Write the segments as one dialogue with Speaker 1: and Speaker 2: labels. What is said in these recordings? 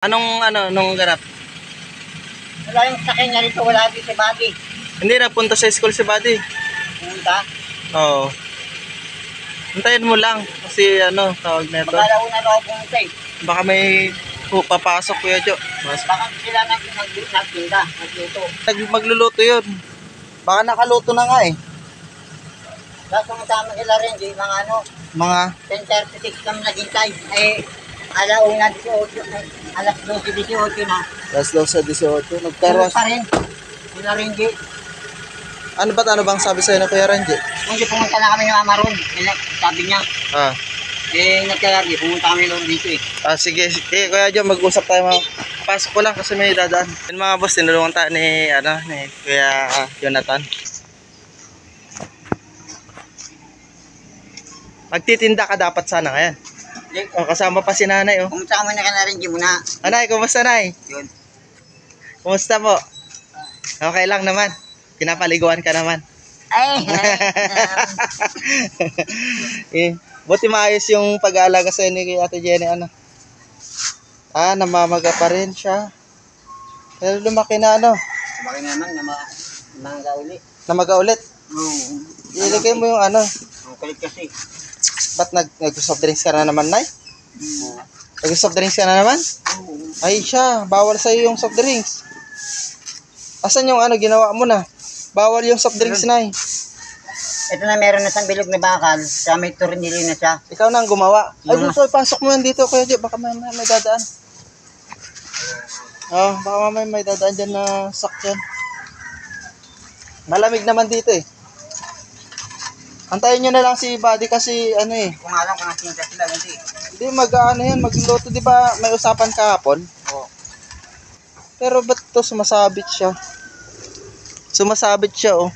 Speaker 1: Anong ganap?
Speaker 2: Wala yung sakyan niya rito, wala dito si Buddy.
Speaker 1: Hindi na punta sa school si Buddy.
Speaker 2: Pumunta.
Speaker 1: Oo. Hintayin mo lang kasi tawag na ito.
Speaker 2: Magkalauna na ako pumunta eh.
Speaker 1: Baka may papasok Kuya Jo.
Speaker 2: Baka sila nagtinda, nagluto.
Speaker 1: Magluluto yun. Baka nakaluto na nga eh.
Speaker 2: Tapos pumunta kami sila rin, di mga
Speaker 1: Mga
Speaker 2: 10:36 kami naghintay. Alauna 18, alas 12:18 na.
Speaker 1: alas 12:18.
Speaker 2: Pero
Speaker 1: Nagkarwas.
Speaker 2: pa rin. Sila rin, di.
Speaker 1: Ano bang sabi sa'yo na Kuya Renji?
Speaker 2: Hindi pumunta na kami ni Mama Ron. Sabi niya,
Speaker 1: Ah.
Speaker 2: nagkalagi, pumunta kami lang dito eh.
Speaker 1: Sige. Kuya Jo, mag-usap tayo mga. Pasok ko lang kasi may dadaan. Yun mga boss, tinulungan tayo ni Kuya Jonathan. Magtitinda ka dapat sana ngayon. Kasama pa si nanay oh.
Speaker 2: Pumunta kami na kanarin muna.
Speaker 1: Anay, kumusta nay?
Speaker 2: Yun.
Speaker 1: Kumusta po? Okay lang naman. Pinapaliguan ka naman.
Speaker 2: Ay!
Speaker 1: Buti maayos yung pag-aalaga sa ni Ate Jenny namamaga pa rin siya. Pero lumaki na
Speaker 2: Bakit naman na ulit.
Speaker 1: Namaga ulit.
Speaker 2: Oo.
Speaker 1: Ilagay mo yung
Speaker 2: Ang kulit kasi.
Speaker 1: Ba't nag-soft drinks ka na naman, Nay?
Speaker 2: Oo.
Speaker 1: Nag-soft drinks ka na naman?
Speaker 2: Oo.
Speaker 1: Ay siya, bawal sa'yo yung soft drinks. Asan yung ginawa mo na? Bawal yung soft drinks, Nay.
Speaker 2: Ito na meron na siyang bilog na bakal. Sa may tornilyo na siya.
Speaker 1: Ikaw na ang gumawa. Ay,
Speaker 2: Yung-
Speaker 1: dito, pasok mo yan dito, Kuya Jo. Baka may dadaan. Baka may dadaan dyan na sakyan. Malamig naman dito eh. Antayin nyo na lang si Buddy kasi
Speaker 2: Kung alam kung nasinta sila, hindi.
Speaker 1: Hindi yan, magluluto, di ba may usapan kahapon?
Speaker 2: Oo.
Speaker 1: Pero ba't to sumasabit siya? Sumasabit siya oh.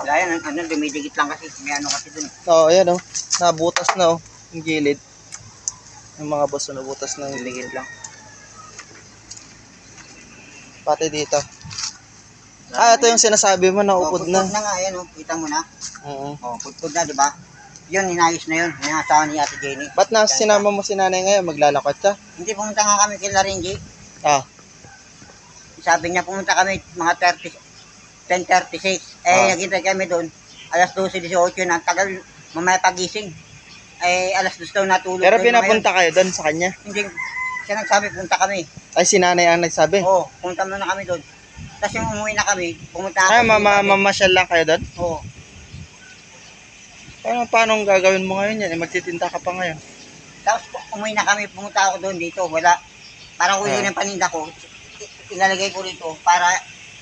Speaker 2: Wala yan, dumidikit lang kasi. May kasi dun.
Speaker 1: Oo, ayan oh. Nabutas na oh, yung gilid. Yung mga boss nabutas na yung
Speaker 2: Dumidikit lang.
Speaker 1: pati dito. Ito yung sinasabi mo na upod na.
Speaker 2: Pudpud na nga, ayan kita mo na.
Speaker 1: Oo.
Speaker 2: Pudpud na, di ba? Yun, inayos na yun. Inasawa ni Ate Jenny.
Speaker 1: Ba't sinama mo si nanay ngayon? Maglalakad siya?
Speaker 2: Hindi, pumunta nga kami kay Laringi.
Speaker 1: Ah.
Speaker 2: Sabi niya, pumunta kami mga 10:36. Naghintay kami doon. Alas 12:18 na. Tagal, mamaya pagising. Alas 2 daw natulog.
Speaker 1: Pero
Speaker 2: doon
Speaker 1: pinapunta kayo doon sa kanya?
Speaker 2: Hindi, siya nagsabi, punta kami.
Speaker 1: Ay, si nanay ang nagsabi?
Speaker 2: Oo, pumunta muna kami doon. Tapos yung umuwi na kami, pumunta kami.
Speaker 1: Mamasyal lang kayo doon?
Speaker 2: Oo.
Speaker 1: Paano ang gagawin mo ngayon yan? Magtitinda ka pa ngayon.
Speaker 2: Tapos umuwi na kami, pumunta ako doon dito. Wala. Parang kuyo ng paninda ko. Ilalagay ko rito para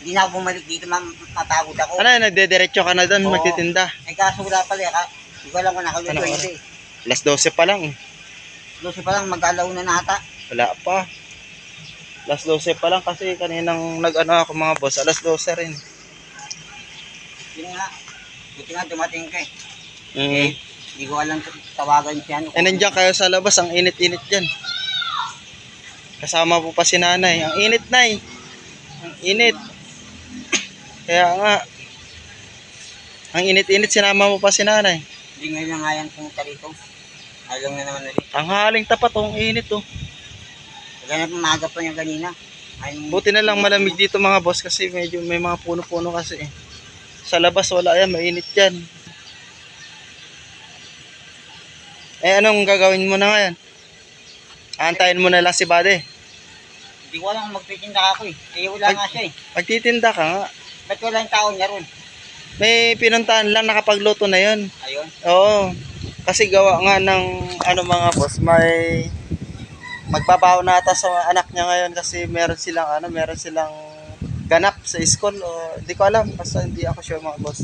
Speaker 2: hindi na ako bumalik dito, mapagod ako.
Speaker 1: Nagdediretso ka na doon,
Speaker 2: Oo.
Speaker 1: magtitinda?
Speaker 2: Kaso wala pala. Hindi ko alam kung nakaluto hindi.
Speaker 1: Alas 12 pa lang.
Speaker 2: 12 pa lang, mag-alaw na nata.
Speaker 1: Wala pa. Alas 12 pa lang kasi kaninang ako mga boss. Alas 12 rin.
Speaker 2: Yun nga. Buti nga dumating ka eh.
Speaker 1: Mm.
Speaker 2: Hindi ko alam tawagan siya.
Speaker 1: Nandiyan kayo sa labas, ang init-init dyan. Kasama po pa si nanay. Ang init, nay. Ang init. Kaya nga. Ang init-init, sinama mo pa si nanay.
Speaker 2: Hindi ngayon na nga yan pumunta rito. Alam na naman ulit.
Speaker 1: Ang haling tapat, ang init oh.
Speaker 2: Kaya na maaga pa niya kanina.
Speaker 1: Buti na lang malamig dito mga boss kasi medyo may mga puno-puno kasi eh. Sa labas wala yan, mainit yan. Anong gagawin mo na ngayon? Antayin mo na lang si Buddy.
Speaker 2: Hindi ko alam kung magtitinda ako eh. Wala nga siya eh.
Speaker 1: Magtitinda ka nga.
Speaker 2: Ba't wala yung tao niya ron?
Speaker 1: May pinuntahan lang, nakapagluto na yun.
Speaker 2: Ayun.
Speaker 1: Oo. Kasi gawa nga ng mga boss, may magbabaw na ata sa anak niya ngayon kasi meron silang ganap sa school o hindi ko alam basta hindi ako sure mga boss.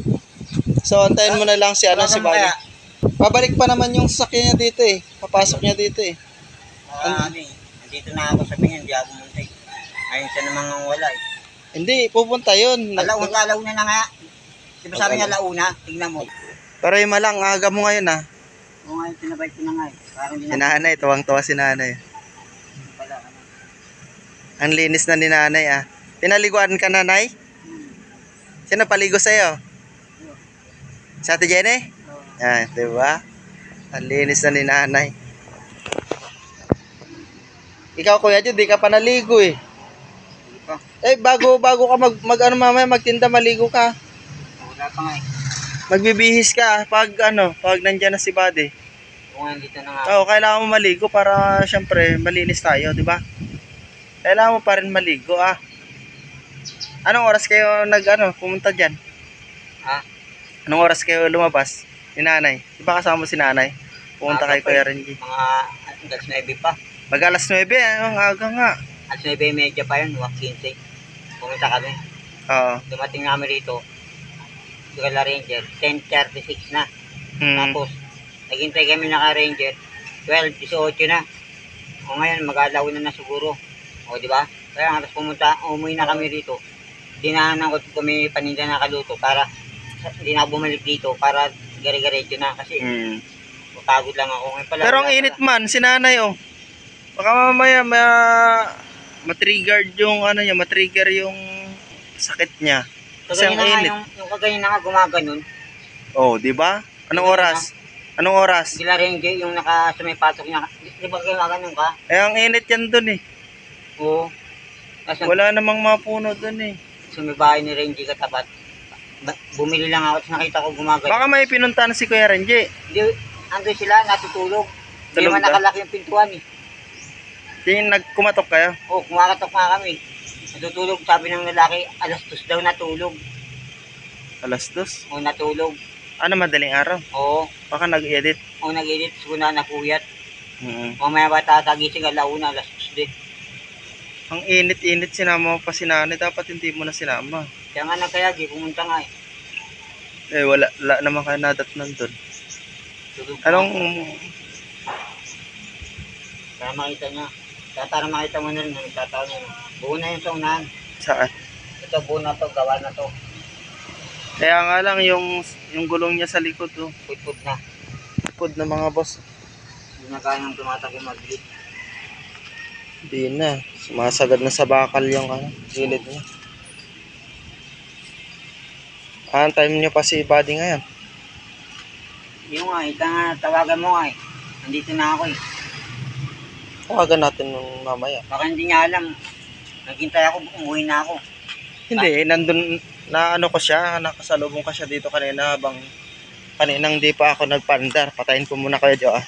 Speaker 1: So antayin mo na lang si si Buddy. Babalik pa naman yung sasakyan niya dito eh. Papasok niya dito eh.
Speaker 2: Nandito na ako sa tingin, hindi ako pumunta eh. Ayun siya namang wala eh.
Speaker 1: Hindi, pupunta yun.
Speaker 2: Alauna na nga. Di ba sabi niya launa? Tingnan mo.
Speaker 1: Pero yung malang, aga mo ngayon ah.
Speaker 2: Oo nga, tinabay ko na nga eh. Parang
Speaker 1: Si nanay, tuwang-tuwa si nanay.
Speaker 2: pala.
Speaker 1: Ang linis na ni nanay ah. Pinaliguan ka na, Nay? Sino paligo sa'yo? Si Ate Jenny? Diba? Ang linis na ni nanay. Ikaw Kuya Jud, di ka pa naligo eh.
Speaker 2: Hindi pa.
Speaker 1: Eh, bago ka mag ano mamaya, magtinda, maligo ka.
Speaker 2: Wala pa nga eh.
Speaker 1: Magbibihis ka pag nandiyan na si Buddy.
Speaker 2: Kung nga dito na nga.
Speaker 1: Oo, kailangan mo maligo para syempre malinis tayo, di ba? Kailangan mo pa rin maligo ah. Anong oras kayo pumunta diyan?
Speaker 2: Ha?
Speaker 1: Anong oras kayo lumabas? Ni nanay. Di ba kasama mo si nanay? Pumunta kay Kuya Renji.
Speaker 2: Mga alas 9 pa.
Speaker 1: Mag alas 9, ang aga nga.
Speaker 2: Alas 9:30 pa yun, 15. Pumunta kami.
Speaker 1: Oo.
Speaker 2: Dumating namin rito. Sigala Ranger, 10:36 na.
Speaker 1: Hmm.
Speaker 2: Tapos, naghintay kami naka-Ranger, 12:18 na. O ngayon, mag-alaw na siguro. O, di ba? Kaya nga, tapos umuwi na kami rito. Dinahanan ko kami paninda na kaluto para hindi na ako bumalik dito para gari-garecho na kasi pagod lang ako. Ngayon pala,
Speaker 1: Pero ang init man, si nanay oh. Baka mamaya matrigger yung sakit niya. Kasi ang
Speaker 2: Kagaya na nga,
Speaker 1: init.
Speaker 2: yung kagaya na nga gumaganon.
Speaker 1: Oh, di ba? Anong oras? Anong oras?
Speaker 2: Sila Ranger, yung naka-sumipatok niya. Di ba gumaganon ka?
Speaker 1: Eh, ang init yan dun eh.
Speaker 2: Oo. Kasi
Speaker 1: Wala namang mga puno dun eh.
Speaker 2: sumibahay ni Ranger katapat. Bumili lang ako, tapos nakita ko gumaganon.
Speaker 1: Baka may pinuntahan si Kuya Renji.
Speaker 2: Hindi, andun sila, natutulog. Hindi
Speaker 1: Tulog
Speaker 2: naman
Speaker 1: ka?
Speaker 2: nakalaki yung pintuan eh.
Speaker 1: Yung nagkumatok kayo.
Speaker 2: Oo, kumakatok nga kami. Natutulog, sabi ng lalaki, alas 2 daw natulog.
Speaker 1: Alas 2.
Speaker 2: O natulog.
Speaker 1: Ano, madaling araw?
Speaker 2: Oo,
Speaker 1: Baka nag-edit.
Speaker 2: o nag-edit, siguro na napuyat.
Speaker 1: Mm.
Speaker 2: Mamaya ba tatagising alauna, alas 2 din.
Speaker 1: Ang init-init, sinama mo pa si nanay. Dapat hindi mo na sinama.
Speaker 2: Kaya nga nagkayagi, pumunta nga eh.
Speaker 1: Eh, wala naman kayo nadatnan dun.
Speaker 2: Tulog
Speaker 1: Anong,
Speaker 2: Para makita niya. Kaya para makita mo na rin, nagtataon niya. Buo na yung saunahan.
Speaker 1: saan?
Speaker 2: Ito, buo na to, gawa na to.
Speaker 1: Kaya nga lang, yung gulong niya sa likod, oh.
Speaker 2: Putput na.
Speaker 1: Likod ng mga boss.
Speaker 2: Hindi na kayang tumatakbo mag-lit.
Speaker 1: Hindi na. Sumasagad na sa bakal yung gilid niya. Time niyo pa si Buddy ngayon.
Speaker 2: Yung nga, ika nga, tawagan mo nga eh. Nandito na ako eh.
Speaker 1: Tawagan natin nung mamaya.
Speaker 2: Baka hindi niya alam. Naghintay ako, umuwi na ako.
Speaker 1: Hindi, nandun, ko siya, nakasalubong ka siya dito kanina habang kaninang di pa ako nagpandar. Patayin ko muna kayo dyan.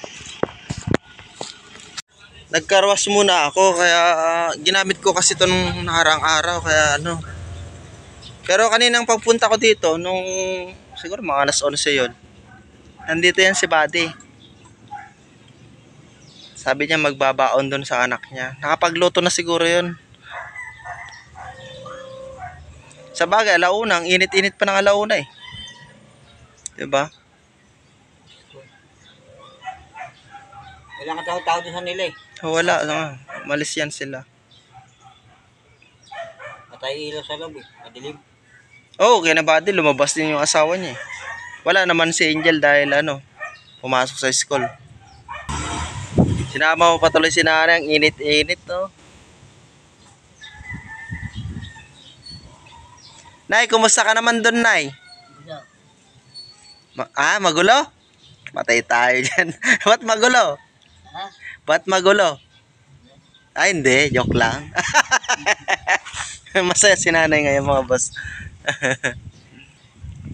Speaker 1: Nagkarwas muna ako, kaya ginamit ko kasi ito nung nakarang araw, kaya Pero kaninang pagpunta ko dito, siguro mga alas 11 yun. Nandito yan si Buddy. Sabi niya magbabaon doon sa anak niya. Nakapagluto na siguro yun. Sa bagay, alauna, ang init-init pa ng alauna eh. Diba?
Speaker 2: Wala ka tao-tao doon sa nila eh.
Speaker 1: Wala, malis yan sila.
Speaker 2: Patay ilaw sa loob eh. Madilim.
Speaker 1: Oo, kaya na Buddy, lumabas din yung asawa niya eh. Wala naman si Angel dahil pumasok sa school. Sinama mo patuloy si nanay, ang init-init no. Nay, kumusta ka naman doon, Nay? Magulo? Matay tayo dyan. Ba't magulo?
Speaker 2: Ha?
Speaker 1: Ba't magulo? Ay, hindi. Joke lang. Masaya si nanay ngayon, mga boss.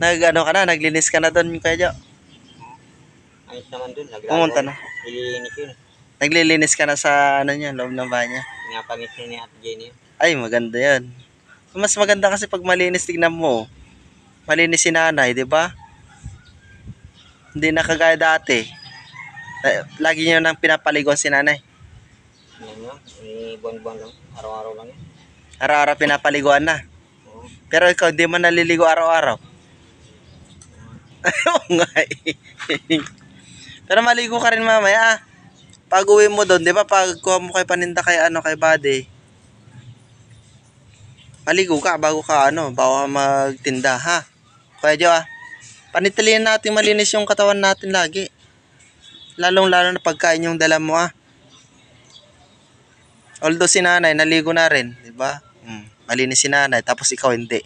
Speaker 1: Naglinis ka na doon, Kuya Jo?
Speaker 2: Ayos naman doon.
Speaker 1: Pumunta na.
Speaker 2: Nililinis yun.
Speaker 1: Naglilinis ka na sa loob ng bahay niya.
Speaker 2: Pinapanis ni Ate Jenny yun.
Speaker 1: Ay, maganda yan. Mas maganda kasi pag malinis, tignan mo. Malinis si nanay, di ba? Hindi na kagaya dati. Lagi niyo nang pinapaligon si nanay.
Speaker 2: Yan yun. Buwan-buwan lang. Araw-araw lang yun.
Speaker 1: Araw-araw pinapaliguan na.
Speaker 2: Oo.
Speaker 1: Pero ikaw, di mo naliligo araw-araw. Oo nga eh. Pero maligo ka rin mamaya. Pag uwi mo doon, di ba? Pag kuha mo kay paninda kay Buddy. Maligo ka bago ka magtinda ha. Kuya Jo panitilin natin malinis yung katawan natin lagi. Lalong-lalo na pagkain yung dala mo Although si nanay naligo na rin, di ba? Malinis si nanay tapos ikaw hindi.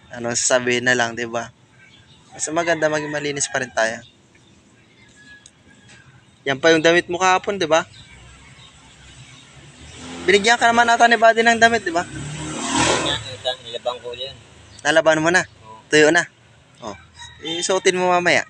Speaker 1: Anong sasabihin na lang, di ba? Mas maganda maging malinis pa rin tayo. Yan pa yung damit mo kahapon, di ba? Binigyan ka naman ata ni Buddy ng damit, di ba?
Speaker 2: Nilabang ko yan.
Speaker 1: Nalaban mo na.
Speaker 2: Oo.
Speaker 1: Tuyo na. Oh. Isuotin mo mamaya.